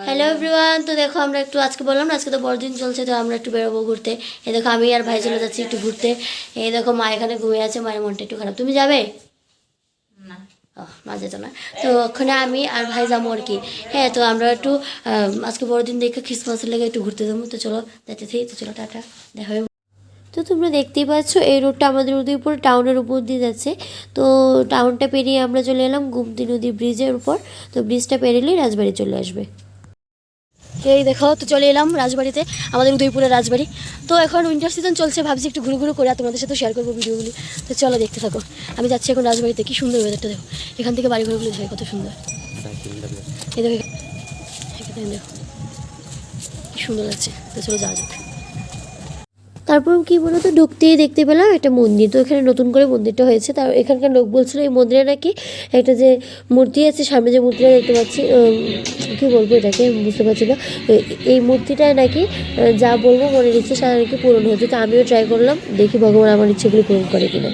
Hello everyone. তো দেখো আমরা একটু আজকে বললাম না আজকে তো বড়দিন চলছে, তো আমরা একটু বেরোবো ঘুরতে। এই দেখো আমি আর ভাই চলে যাচ্ছি একটু ঘুরতে। এই দেখো মা এখানে ঘুমিয়ে আছে, মায়ের মনটা একটু খারাপ। তুমি যাবে? না। মা যেত না, তো ওখানে আমি আর ভাই যাবো আর কি। হ্যাঁ, তো আমরা একটু আজকে বড়দিন দেখে খ্রিসমাসের লেগে একটু ঘুরতে যাবো। তো চলো যাইতেছি, তো চলো টাটা, দেখা হবে। তো তোমরা দেখতেই পাচ্ছ এই রোডটা আমাদের উদয়পুর টাউনের উপর দিয়ে যাচ্ছে। তো টাউনটা পেরিয়ে আমরা চলে এলাম গুমতি নদী ব্রিজের উপর। তো ব্রিজটা পেরিয়েই রাজবাড়ি চলে আসবে। এই দেখো, তো চলে এলাম রাজবাড়িতে, আমাদের উদয়পুরের রাজবাড়ি। তো এখন উইন্টার সিজন চলছে, ভাবছি একটু ঘুরে ঘুরে করে আর তোমাদের সাথে শেয়ার করবো ভিডিওগুলি। তো চলো দেখতে থাকো। আমি যাচ্ছি এখন রাজবাড়িতে। কি সুন্দর ওয়েদারটা দেখো, এখান থেকে বাড়ি ঘরগুলি দেখো কত সুন্দর। এই দেখো এখানে দেখো কি সুন্দর লাগছে। তো চলো যাওয়া যাক। তারপর কি বলতো, ঢুকতেই দেখতে পেলাম একটা মন্দির। তো এখানে নতুন করে মন্দিরটা হয়েছে। তার এখানকার লোক বলছিল এই মন্দিরে নাকি একটা যে মূর্তি আছে, সামনে যে মূর্তিটা দেখতে পাচ্ছি, কী বলবো এটাকে বুঝতে পারছি না। এই মূর্তিটায় নাকি যা বলবো মনের ইচ্ছে সেটা নাকি পূরণ হয়েছে। তো আমিও ট্রাই করলাম, দেখি ভগবান আমার ইচ্ছেগুলি পূরণ করে কিনা।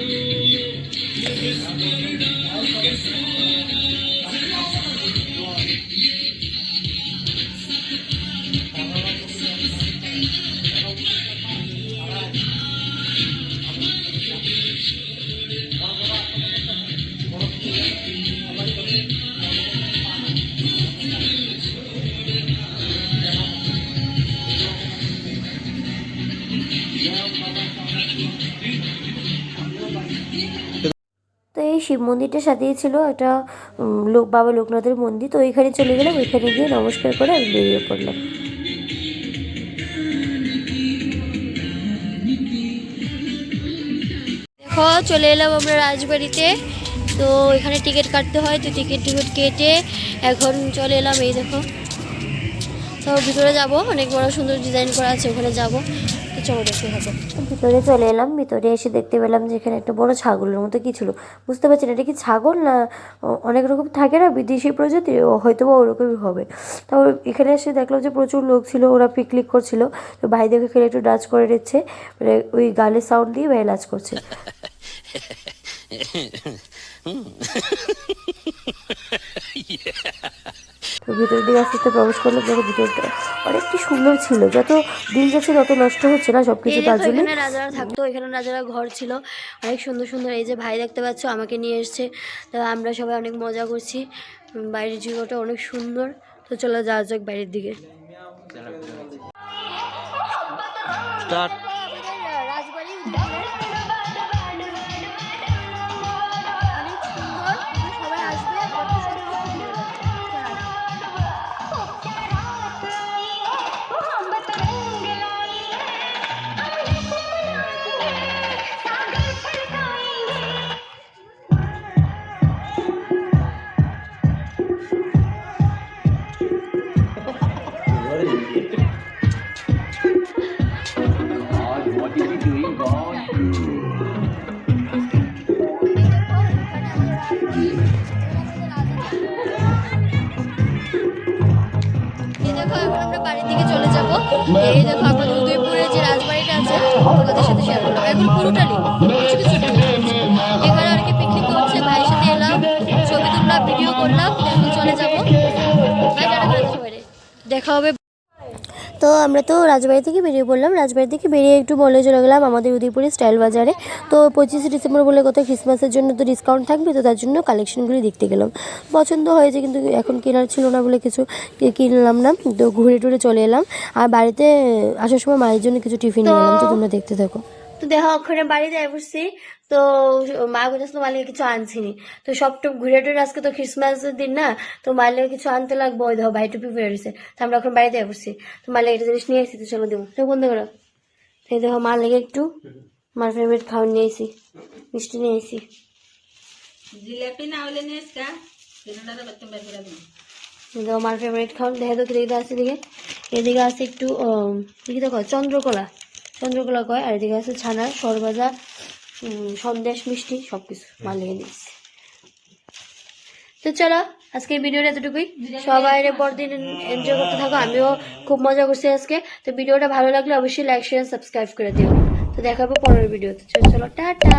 তো এই শিব মন্দিরটার সাথেই ছিল একটা বাবা লোকনাথের মন্দির। তো ওইখানে চলে গেলাম, ওইখানে গিয়ে নমস্কার করে আমি বেরিয়ে পড়লাম। দেখো চলে এলাম আমরা রাজবাড়িতে। তো এখানে টিকিট কাটতে হয়, তো টিকিট কেটে এখন চলে এলাম। এই দেখো, তো ভিতরে যাব, অনেক বড় সুন্দর ডিজাইন করা আছে, ওখানে যাব। তো চলো দেখতে থাকো। ভিতরে চলে এলাম, ভিতরে এসে দেখতে পেলাম যে এখানে একটা বড় ছাগলের মতো কি ছিল, বুঝতে পারছি না এটা কি ছাগল না অনেক রকম থাকে না বিদেশি প্রজাতি, হয়তো বা ওরকমই হবে। তারপর এখানে এসে দেখলাম যে প্রচুর লোক ছিল, ওরা পিকনিক করছিল। তো ভাই দেখে এখানে একটু ডান্স করে দিচ্ছে, মানে ওই গালের সাউন্ড দিয়ে ভাই নাচ করছে। তো ভিতরের দিকে আস্তে আস্তে প্রবেশ করলাম, দেখো ভিতরটা অনেকটি সুন্দর ছিল। যত দিন যাচ্ছে তত নষ্ট হচ্ছে না সবকিছু, তার জন্য। এখানে রাজারা থাকতো, এখানে রাজারা ঘর ছিল অনেক সুন্দর সুন্দর। এই যে ভাই দেখতে পাচ্ছ আমাকে নিয়ে এসছে, তো আমরা সবাই অনেক মজা করছি। বাইরের জীবনটা অনেক সুন্দর। তো চলো যাওয়া যাক বাইরের দিকে। এই দেখো আমাদের উদয়পুরের যে রাজবাড়িটা আছে তোমাদের সাথে শেয়ার করলাম। এখন পুরোটা নেই, কিছু কিছু এখানে আর কি পিকনিক করছে, ভাইয়ের সাথে এলাম, ছবি তুললাম, ভিডিও করলাম, এখন চলে যাবো। দেখা হবে। তো আমরা তো রাজবাড়ি থেকে বেরিয়ে পড়লাম, রাজবাড়ি থেকে বেরিয়ে একটু মলে চলে গেলাম আমাদের উদয়পুরের স্টাইল বাজারে। তো 25শে ডিসেম্বর বলে কথা, খ্রিসমাসের জন্য তো ডিসকাউন্ট থাকবে, তো তার জন্য কালেকশনগুলি দেখতে গেলাম। পছন্দ হয়েছে কিন্তু এখন কেনার ছিল না বলে কিছু কিনলাম না। তো ঘুরে টুরে চলে এলাম, আর বাড়িতে আসার সময় মায়ের জন্য কিছু টিফিন নিয়ে এলাম। তো তোমরা দেখতে থাকো। তো দেখো ওখানে বাড়ি যাই বসছি, তো মা বলতেছিল মালিকে কিছু আনছিনি। তো সব টুক ঘুরে টুরে, আজকে তো খ্রিসমাসের দিন না, তো মালিকে কিছু আনতে লাগবো। ওই দেখো ভাই টুপি পরে রয়েছে, তো আমরা এখন বাড়িতে বসছি। তো মালিক একটা জিনিস নিয়ে আসছি, তো চলো দেবো, তো বন্ধ করো। এই দেখো মা লেগে একটু মার ফেভারিট খাওয়ার নিয়ে এসি, মিষ্টি নিয়ে এসি। দেখো মার ফেভারিট খাওয়ান, দেখে তো এদিকে আছে, এদিকে আছে একটু কি দেখো চন্দ্রকলা, চন্দ্রকলা কয়, আর এদিকে আছে ছানা, সরভাজা, সন্দেশ, মিষ্টি, সবকিছু মার লেগে নিয়েছি। তো চলো আজকের ভিডিওটা এতটুকুই, সবাই পরদিন এনজয় করতে থাকো, আমিও খুব মজা করছি আজকে। তো ভিডিওটা ভালো লাগলে অবশ্যই লাইক শেয়ার সাবস্ক্রাইব করে দিও। তো দেখাবো পরের ভিডিওতে। চলো টাটা।